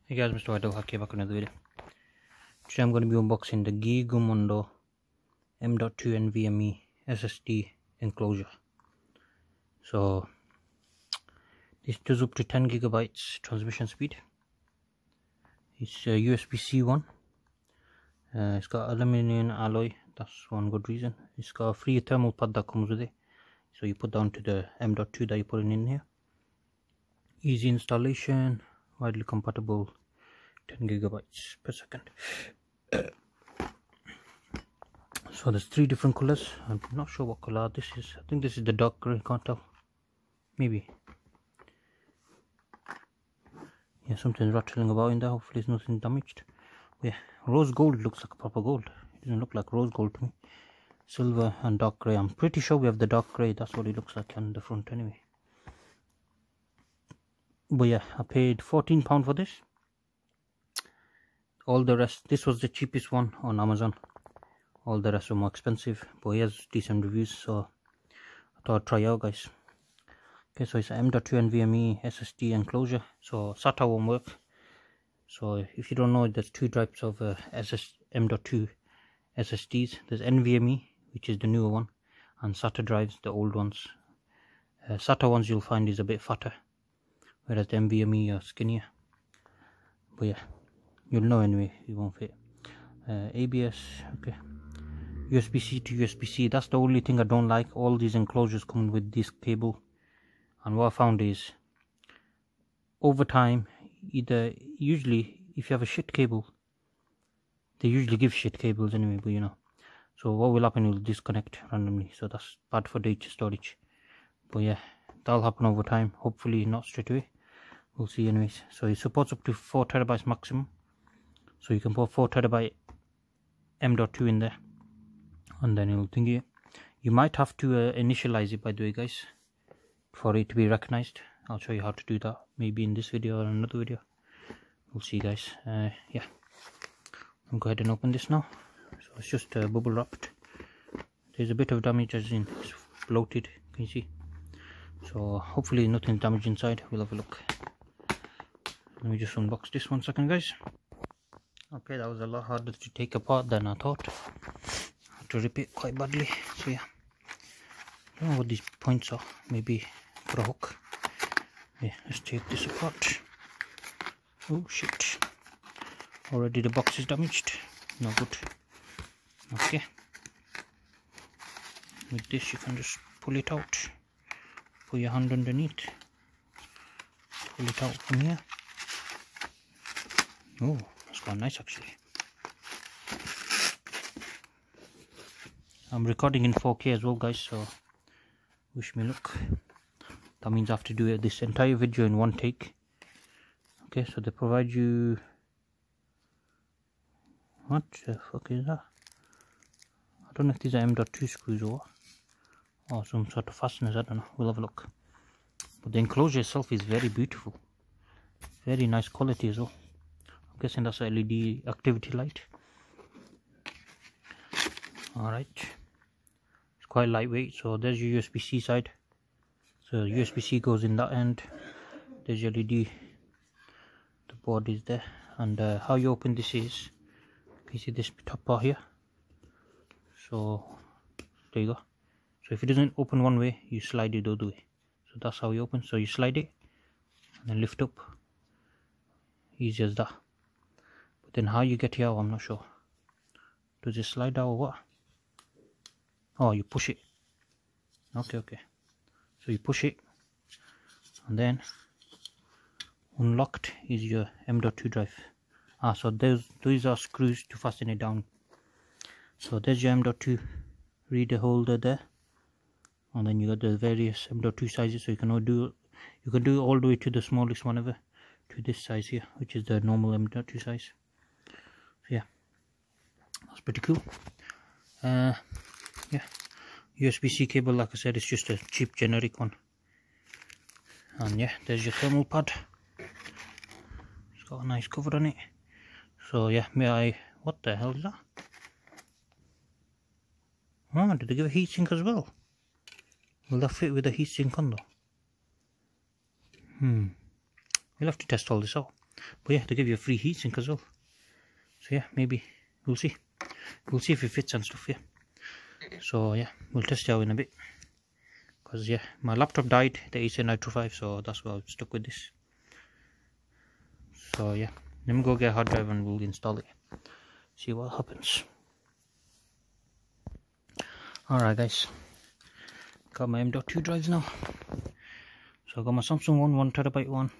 Hey guys, MrWaheedulHaque back with another video. Today I'm going to be unboxing the Gigumundo M.2 NVMe SSD enclosure. So this does up to 10 gigabytes transmission speed. It's a USB-C one. It's got aluminum alloy, that's one good reason. It's got a free thermal pad that comes with it, so you put down to the M.2 that you're putting in here. Easy installation, widely compatible, 10 gigabytes per second. So there's 3 different colors. I'm not sure what color this is. I think this is the dark gray, can't tell. Maybe. Yeah, something's rattling about in there. Hopefully there's nothing damaged. Yeah, rose gold looks like a proper gold. It doesn't look like rose gold to me. Silver and dark gray. I'm pretty sure we have the dark gray. That's what it looks like on the front anyway. But yeah, I paid £14 for this. All the rest, this was the cheapest one on Amazon. All the rest were more expensive, but he has decent reviews, so I thought I'd try out, guys. Okay, so it's an M.2 NVMe SSD enclosure. So SATA won't work. So if you don't know, there's 2 types of M.2 SSDs. There's NVMe, which is the newer one, and SATA drives, the old ones. SATA ones you'll find is a bit fatter, whereas the NVMe are skinnier. But yeah, you'll know anyway, it won't fit. ABS, okay. USB-C to USB-C, that's the only thing I don't like. All these enclosures come with this cable, and what I found is, over time, usually if you have a shit cable, they usually give shit cables anyway, but you know, so what will happen, it will disconnect randomly, so that's bad for data storage. But yeah, that'll happen over time, hopefully not straight away. We'll see anyways. So it supports up to 4 terabytes maximum, so you can put 4 terabyte M.2 in there, and then it'll think it. You might have to initialize it, by the way, guys, for it to be recognized. I'll show you how to do that, maybe in this video or another video. We'll see, guys. Yeah, I'll go ahead and open this now. So it's just bubble wrapped. There's a bit of damage, as in it's bloated, can you see? So hopefully nothing's damaged inside. We'll have a look. Let me just unbox this 1 second, guys. Okay, that was a lot harder to take apart than I thought. I had to rip it quite badly. So yeah, I don't know what these points are. Maybe for a hook. Yeah, let's take this apart. Oh shit, already the box is damaged. No good. Okay, with this you can just pull it out. Put your hand underneath, pull it out from here. Oh, that's quite nice actually. I'm recording in 4K as well, guys, so wish me luck. That means I have to do this entire video in one take. Okay, so they provide you, what the fuck is that? I don't know if these are M.2 screws or what, or some sort of fasteners, I don't know. We'll have a look. But the enclosure itself is very beautiful, very nice quality as well. I'm guessing that's a LED activity light. Alright, it's quite lightweight. So there's your USB-C side. So USB-C goes in that end. There's your LED. The board is there. And how you open this is, you see this top part here. So there you go. So if it doesn't open one way, you slide it the other way. So that's how you open. So you slide it and then lift up. Easy as that. But then how you get here, I'm not sure. Does it slide out or what? Oh, you push it. Okay. So you push it, and then unlocked is your M.2 drive. So these are screws to fasten it down. So there's your M.2 reader holder there, and then you got the various M.2 sizes. So you can do it all the way to the smallest one ever, to this size here, which is the normal M.2 size. So yeah, that's pretty cool. Yeah, USB-C cable, like I said, it's just a cheap generic one. And yeah, there's your thermal pad. It's got a nice cover on it. So yeah, what the hell is that? Oh, did they give a heatsink as well? Will that fit with a heatsink on though? We'll have to test all this out. But yeah, they give you a free heatsink as well. So yeah, maybe we'll see if it fits and stuff. Yeah, so yeah, we'll test it out in a bit, because yeah, my laptop died, the Acer 925, so that's why I'm stuck with this. So yeah, let me go get a hard drive and we'll install it, see what happens. Alright guys, got my M.2 drives now. So I got my Samsung one, 1TB one,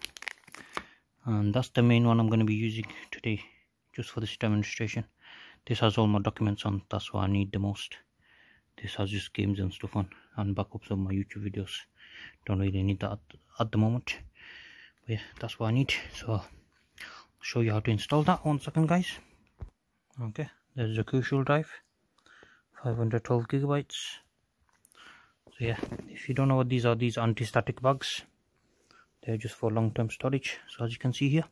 and that's the main one I'm going to be using today, just for this demonstration. This has all my documents on, that's what I need the most. This has just games and stuff on, and backups of my YouTube videos. Don't really need that at the moment, but yeah, that's what I need. So I'll show you how to install that. 1 second guys. Okay, there's the crucial drive, 512GB. So yeah, if you don't know what these are, these are anti-static bags. They're just for long-term storage. So as you can see here,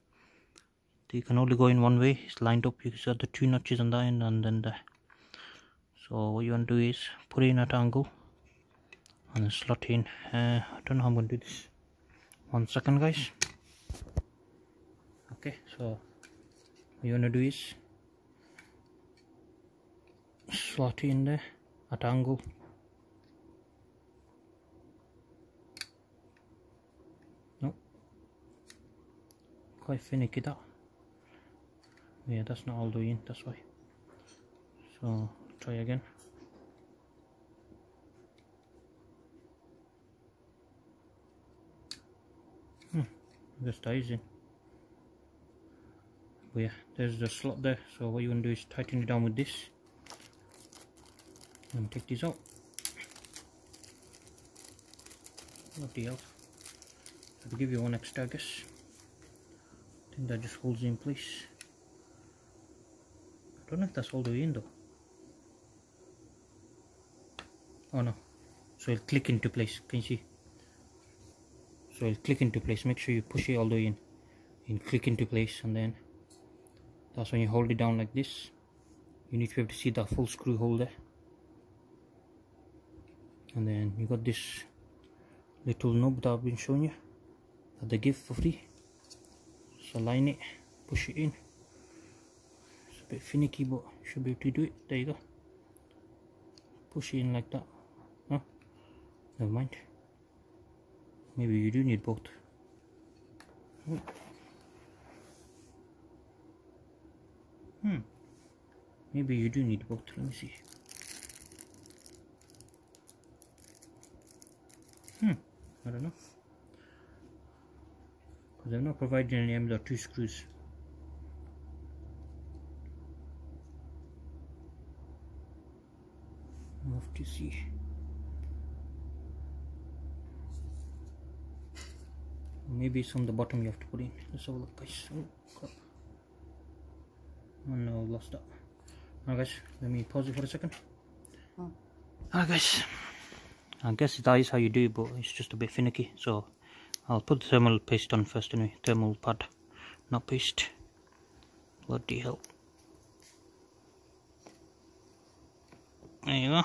they can only go in one way. It's lined up. You see the 2 notches on the end and then the. So what you want to do is put it in at an angle and then slot in. I don't know how I'm going to do this. 1 second guys. Okay, so what you want to do is slot it in there at an angle. No, quite finicky that. Yeah, that's not all the way in, that's why. So try again. I guess that is in. But yeah, there's the slot there. So what you want to do is tighten it down with this and take this out. Bloody hell. I'll give you one extra, I guess. I think that just holds it in place. I don't know if that's all the way in though. Oh no, so it'll click into place. Can you see? So it'll click into place. Make sure you push it all the way in. It'll click into place, and then that's when you hold it down like this. You need to be able to see that full screw hole there. And then you got this little knob that I've been showing you that they give for free. So line it, push it in. It's a bit finicky, but you should be able to do it. There you go. Push it in like that. No, never mind. Maybe you do need both. Maybe you do need both. Let me see. I don't know, because they've not provided any M.2 screws. I'll have to see. Maybe it's on the bottom you have to put in. Let's have a look guys. Oh crap. Oh no, I lost that. Alright guys, let me pause it for a second. Alright guys, I guess that is how you do it, but it's just a bit finicky. So I'll put the thermal paste on first anyway. Thermal pad, not paste. Bloody hell. There you go.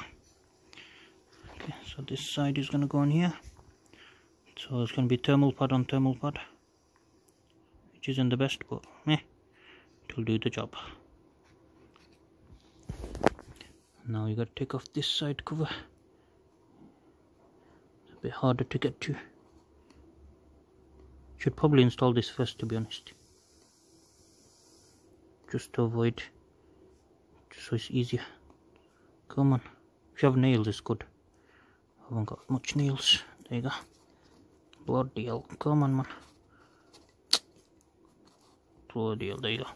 Okay, so this side is going to go on here. So it's going to be thermal pad on thermal pad, which isn't the best, but it will do the job. Now you got to take off this side cover. It's a bit harder to get to. Should probably install this first, to be honest, just to avoid, just so it's easier. Come on, if you have nails it's good. I haven't got much nails. There you go. Bloody hell, come on man. Bloody hell, there you go.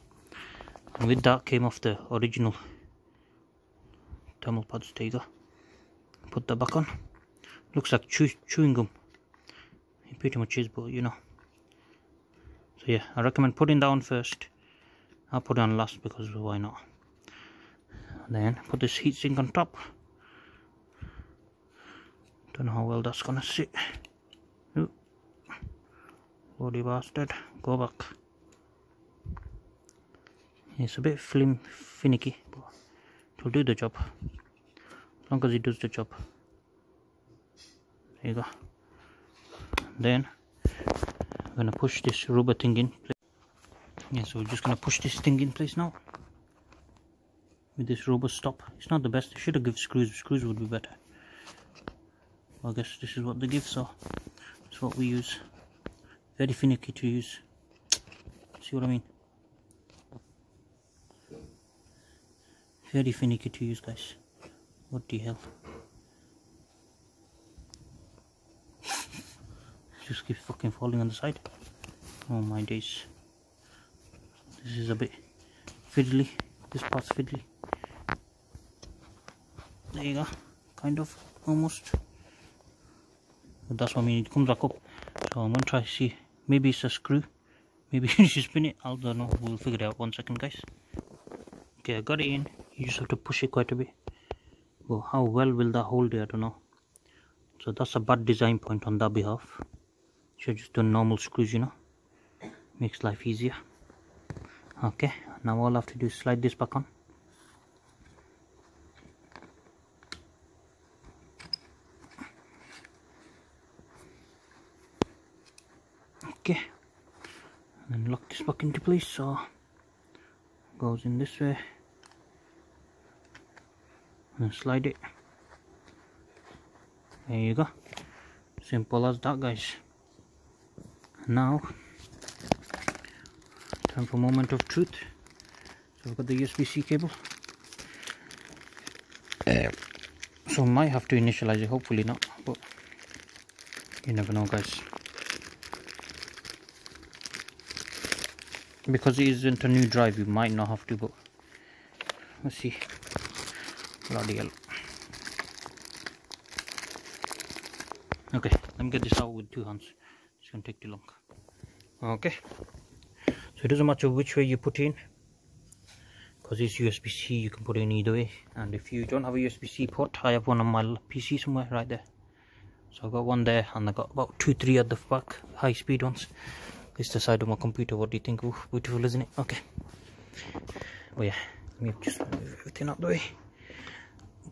And with that came off the original thermal pads. There you go. Put that back on. Looks like chewing gum. It pretty much is, but you know. So yeah, I recommend putting that on first. I'll put it on last because why not. And then put this heatsink on top. Don't know how well that's gonna sit. Ooh. Bloody bastard. Go back. It's a bit finicky, but it will do the job. As long as it does the job. There you go. Then I'm gonna push this rubber thing in. Yeah, so we're just gonna push this thing in place now with this robust stop. It's not the best. They should have given screws. Screws would be better. I guess this is what they give, so it's what we use. Very finicky to use. See what I mean? Very finicky to use, guys. What the hell? Just keep fucking falling on the side. Oh my days. This is a bit fiddly. This part's fiddly. There you go. Kind of. Almost. But that's what I mean. It comes back up. So I'm going to try to see. Maybe it's a screw. Maybe you should spin it. I don't know. We'll figure it out. 1 second, guys. Okay, I got it in. You just have to push it quite a bit. Well, how well will that hold it? I don't know. So that's a bad design point on that behalf. Should just do normal screws, you know. Makes life easier. Okay, now all I have to do is slide this back on. Okay, and then lock this back into place. So goes in this way and slide it. There you go. Simple as that, guys. Now time for moment of truth. So I've got the USB-C cable. So I might have to initialize it, hopefully not, but you never know, guys. Because it isn't a new drive, you might not have to, but let's see. Bloody hell. Okay, let me get this out with 2 hands. It's gonna take too long. Okay, so it doesn't matter which way you put in, because it's USB-C, you can put it in either way. And if you don't have a USB-C port, I have one on my PC somewhere right there. So I've got one there, and I've got about 2-3 at the back, high speed ones. This is the side of my computer. What do you think? Ooh, beautiful, isn't it? Okay. Oh yeah, let me just move everything out the way.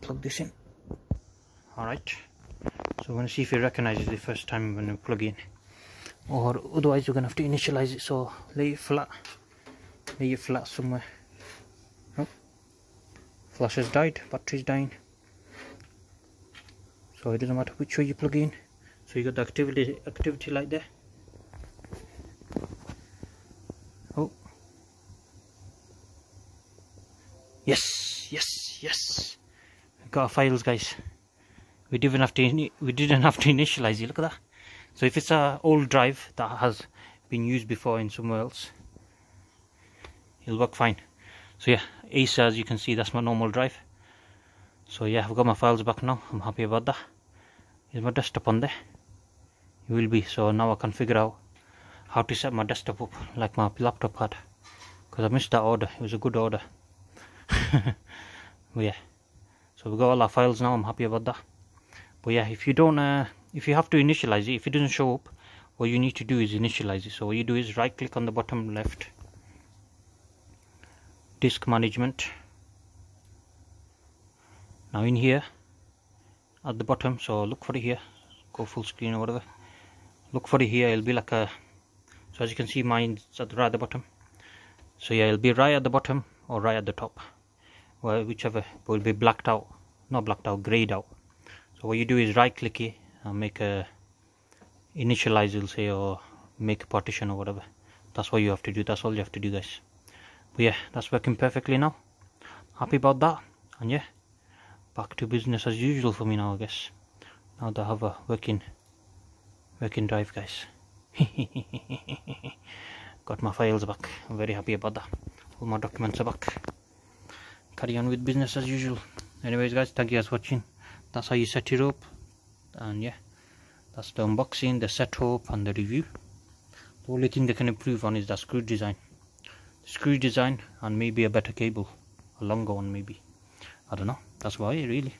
Plug this in. Alright. So we're going to see if it recognizes the first time when we plug in. Or otherwise we're going to have to initialize it. So lay it flat. Lay it flat somewhere. Oh. Flash has died. Battery's dying. So it doesn't matter which way you plug in. So you got the activity light there. Oh. Yes, yes, yes. We got our files, guys. We didn't have to initialize it. Look at that. So if it's an old drive that has been used before in somewhere else, it'll work fine. So yeah, Acer, as you can see, that's my normal drive. So yeah, I've got my files back now. I'm happy about that. Is my desktop on there? It will be. So now I can figure out how to set my desktop up like my laptop had, because I missed that order. It was a good order. But yeah, so we got all our files now. I'm happy about that. But yeah, if you don't if you have to initialize it, if it doesn't show up, what you need to do is initialize it. So what you do is right click on the bottom left, disk management. Now in here at the bottom, so look for it here, go full screen or whatever, look for it here. It'll be like a, so as you can see, mine's at the right at the bottom. So yeah, it'll be right at the bottom or right at the top, well, whichever, but it'll be blacked out, not blacked out, grayed out. So what you do is right click it and make a initialize, it'll say, or make a partition or whatever. That's what you have to do. That's all you have to do, guys. But yeah, that's working perfectly now. Happy about that. And yeah, back to business as usual for me now, I guess. Now that I have a working drive, guys. Got my files back. I'm very happy about that. All my documents are back. Carry on with business as usual. Anyways, guys, thank you guys for watching. That's how you set it up. And yeah, that's the unboxing, the setup, and the review. The only thing they can improve on is the screw design. The screw design, and maybe a better cable, a longer one maybe. I don't know. That's about it really.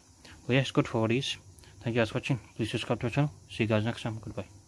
But yeah, it's good for what it is. Thank you guys for watching. Please subscribe to our channel. See you guys next time. Goodbye.